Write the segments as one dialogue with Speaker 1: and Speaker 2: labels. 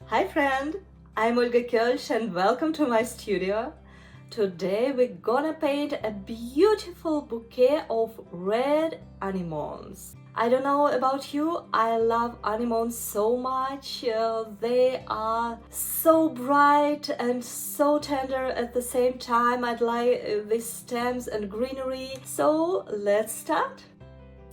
Speaker 1: Hi friend, I'm Olga Koelsch and welcome to my studio. Today we're gonna paint a beautiful bouquet of red anemones. I don't know about you, I love anemones so much. They are so bright and so tender at the same time. I like these stems and greenery. So let's start.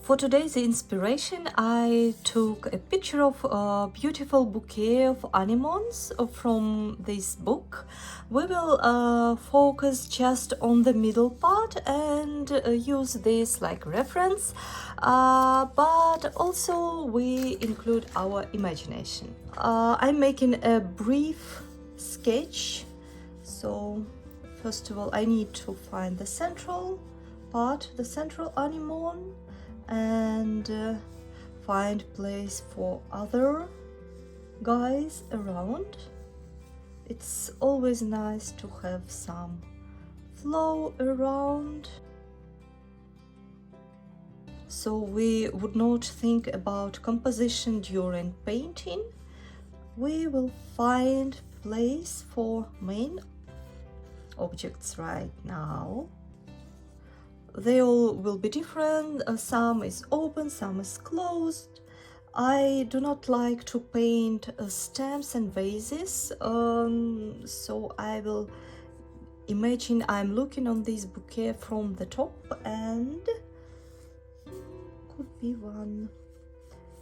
Speaker 1: For today's inspiration, I took a picture of a beautiful bouquet of anemones from this book. We will focus just on the middle part and use this like reference, but also we include our imagination. I'm making a brief sketch, so first of all I need to find the central part, the central anemone, and find place for other guys around. It's always nice to have some flow around, so we would not think about composition during painting. We will find place for main objects right now. They all will be different, some is open, some is closed. I do not like to paint stems and vases, so I will imagine I'm looking on this bouquet from the top, and could be one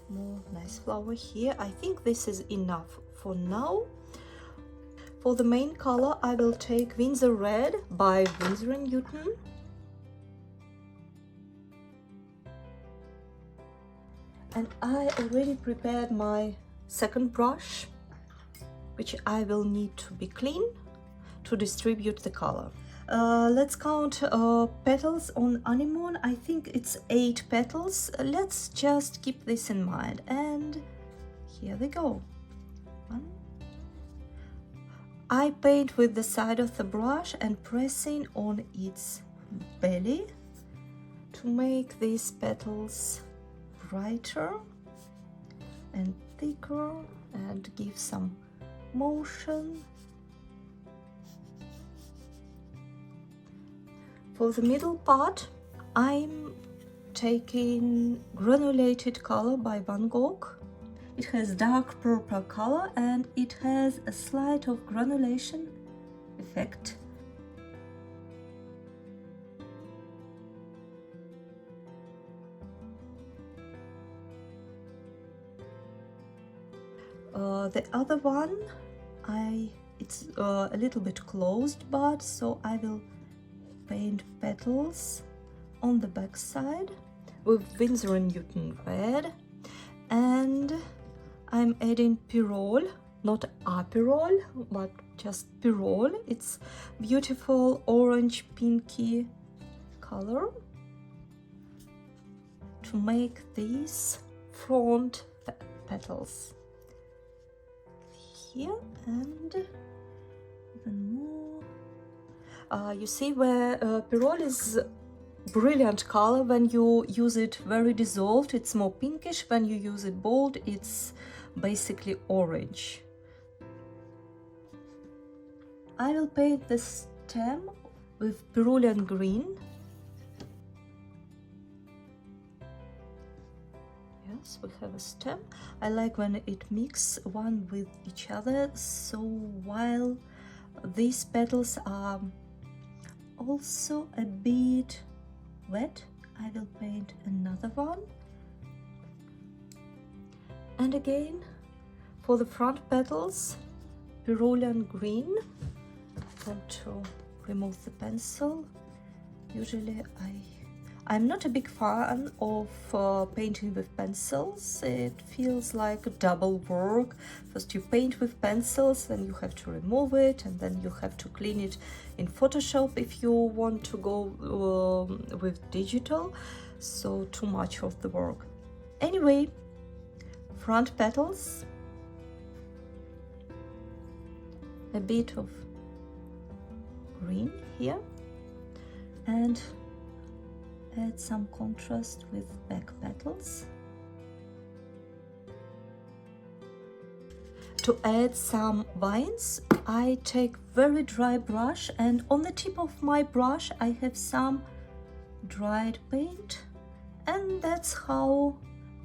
Speaker 1: more nice flower here. I think this is enough for now. For the main color I will take Winsor Red by Winsor & Newton. And I already prepared my second brush, which I will need to be clean to distribute the color. Let's count petals on anemone. I think it's 8 petals. Let's just keep this in mind. And here they go. One. I paint with the side of the brush and pressing on its belly to make these petals brighter and thicker and give some motion. For the middle part, I'm taking granulated color by Van Gogh. It has dark purple color and it has a slight of granulation effect. The other one, it's a little bit closed, but so I will paint petals on the back side with Winsor & Newton Red, and I'm adding pyrrole, not aperole, but just pyrrole. It's beautiful orange pinky color to make these front petals. Here and even more. You see where pyrrole is brilliant color. When you use it very dissolved, it's more pinkish. When you use it bold, it's basically orange. I will paint the stem with Perulian green. Yes, we have a stem. I like when it mixes one with each other, so while these petals are also a bit wet, I will paint another one. And again, for the front petals, Perulian green. I want to remove the pencil. Usually I'm not a big fan of painting with pencils. It feels like double work. First you paint with pencils, then you have to remove it, and then you have to clean it in Photoshop if you want to go with digital. So too much of the work. Anyway, front petals, a bit of green here, and add some contrast with back petals. to add some vines, I take very dry brush, and on the tip of my brush I have some dried paint, and that's how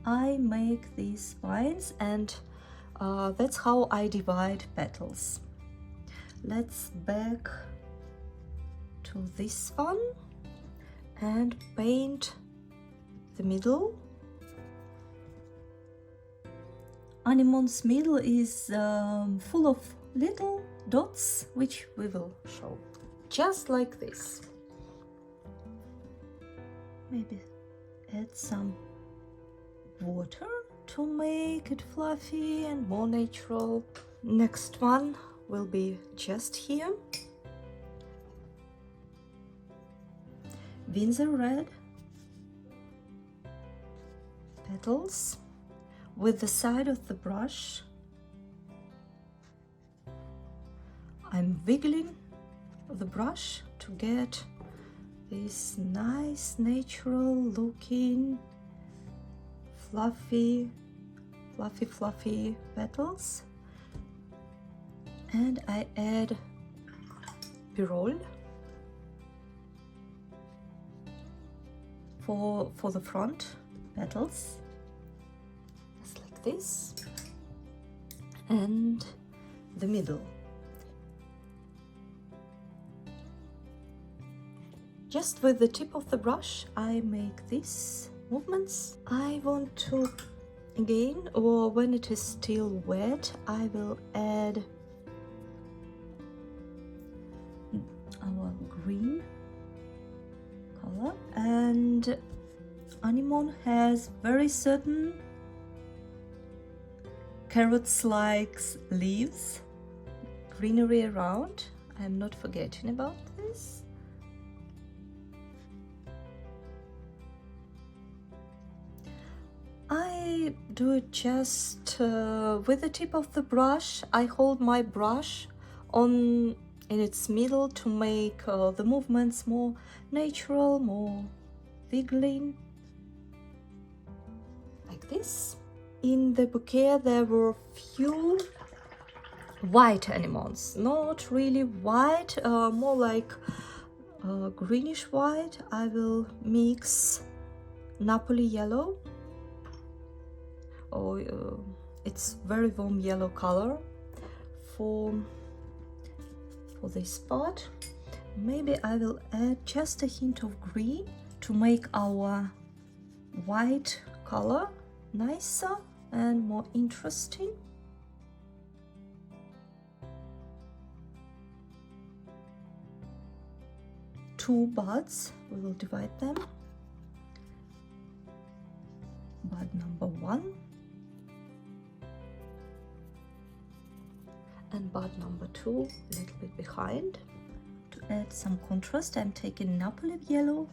Speaker 1: I make these vines, and that's how I divide petals. Let's back to this one and paint the middle. Anemone's middle is full of little dots, which we will show. Just like this. Maybe add some water to make it fluffy and more natural. Next one will be just here. Windsor red. Petals. With the side of the brush, I'm wiggling the brush to get these nice natural looking fluffy petals, and I add B-roll for the front petals. This and the middle. Just with the tip of the brush I make these movements. I want to again, or when it is still wet, I will add our green color, and Anemone has very certain carrots-like leaves, greenery around. I'm not forgetting about this. I do it just with the tip of the brush. I hold my brush in its middle to make the movements more natural, more wiggling, like this. In the bouquet there were few white anemones, not really white, more like greenish white. I will mix Napoli yellow, or it's very warm yellow color for this part. Maybe I will add just a hint of green to make our white color nicer and more interesting. Two buds, we will divide them. Bud number 1 and bud number 2 a little bit behind. To add some contrast, I'm taking Napoli yellow.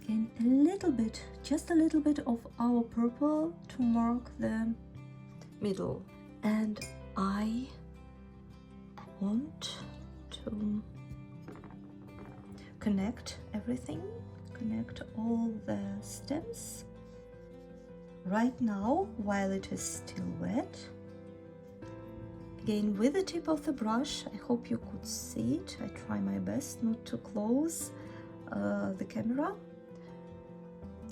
Speaker 1: Again, a little bit, just a little bit of our purple to mark the middle. And I want to connect everything, connect all the stems. Right now, while it is still wet, again with the tip of the brush, I hope you could see it. I try my best not to close the camera.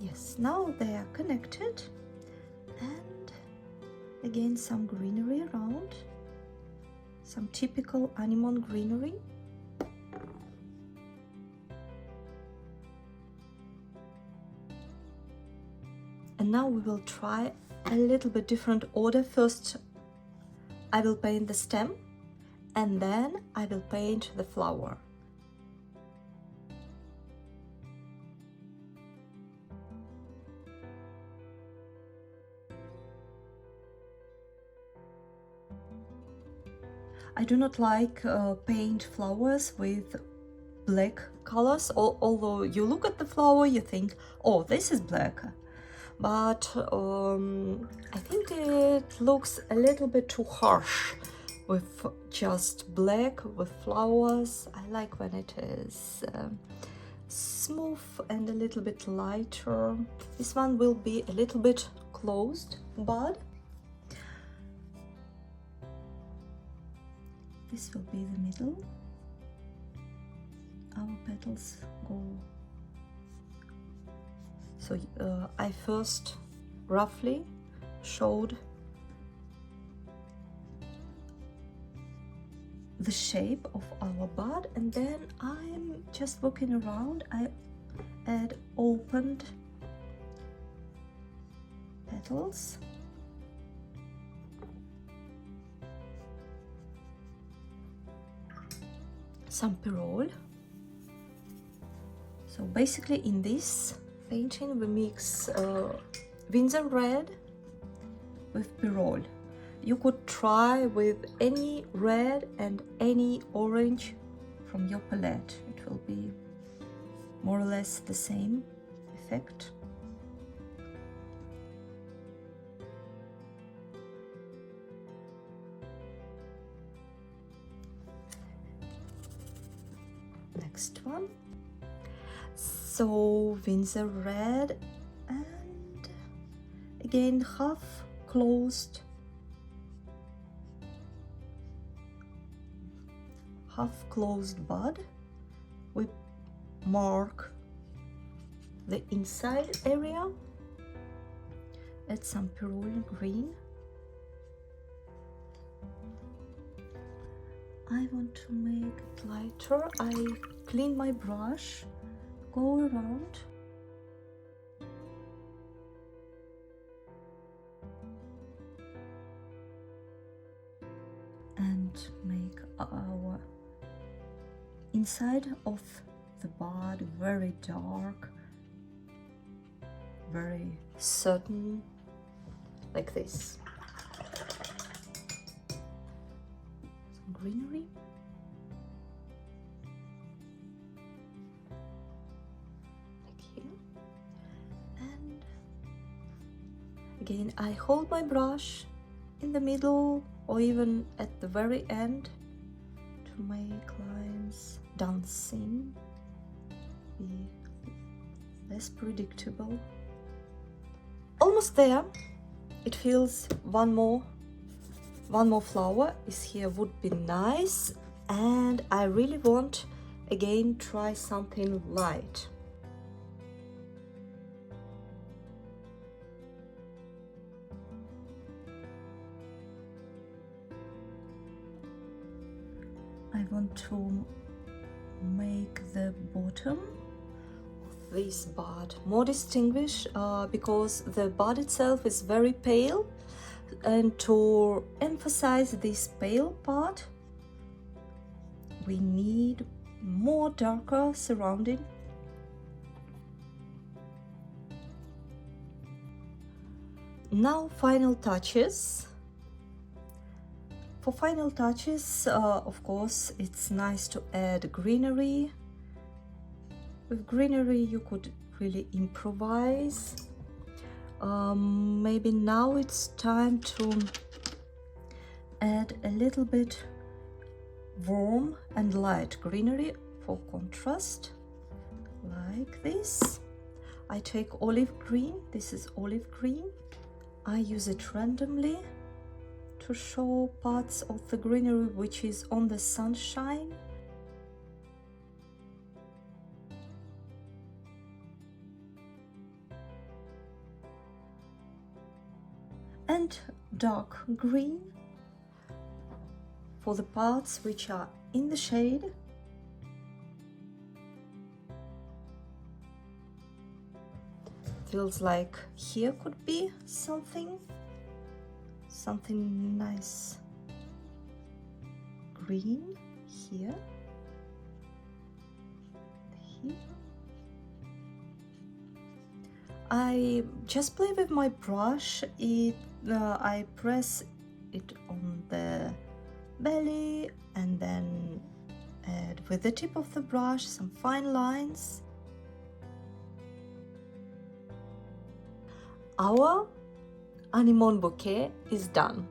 Speaker 1: Yes, now they are connected, and again some greenery around, some typical anemone greenery. And now we will try a little bit different order. First I will paint the stem, and then I will paint the flower. I do not like paint flowers with black colors, although you look at the flower, you think, oh, this is black. But I think it looks a little bit too harsh with just black with flowers. I like when it is smooth and a little bit lighter. This one will be a little bit closed bud. This will be the middle. Our petals go. So I first roughly showed the shape of our bud, and then I'm just walking around. I add opened petals, some pyrrole. So basically in this painting we mix Windsor red with pyrrole. You could try with any red and any orange from your palette. It will be more or less the same effect. Next one. So Windsor red, and again half closed bud. We mark the inside area, add some pyrrole green. I want to make it lighter. I clean my brush, go around, and make our inside of the bud very dark, very certain, like this. Some greenery. Like here. And again, I hold my brush in the middle or even at the very end to make lines dancing, be less predictable. Almost there. It feels one more flower is here would be nice, and I really want again try something light. I want to make the bottom of this bud more distinguished because the bud itself is very pale, and to emphasize this pale part we need more darker surrounding. Now final touches. For final touches, of course, it's nice to add greenery. With greenery, you could really improvise. Maybe now it's time to add a little bit warm and light greenery for contrast, like this. I take olive green. This is olive green. I use it randomly to show parts of the greenery which is on the sunshine. And dark green for the parts which are in the shade. Feels like here could be something nice green here. I just play with my brush. I press it on the belly and then add with the tip of the brush some fine lines. Our Anemone bouquet is done.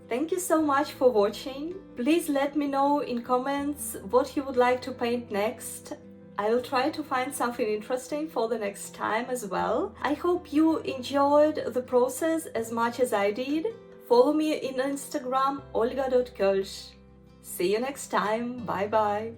Speaker 1: Thank you so much for watching. Please let me know in comments what you would like to paint next. I will try to find something interesting for the next time as well. I hope you enjoyed the process as much as I did. Follow me in Instagram, olga.koelsch. See you next time. Bye bye.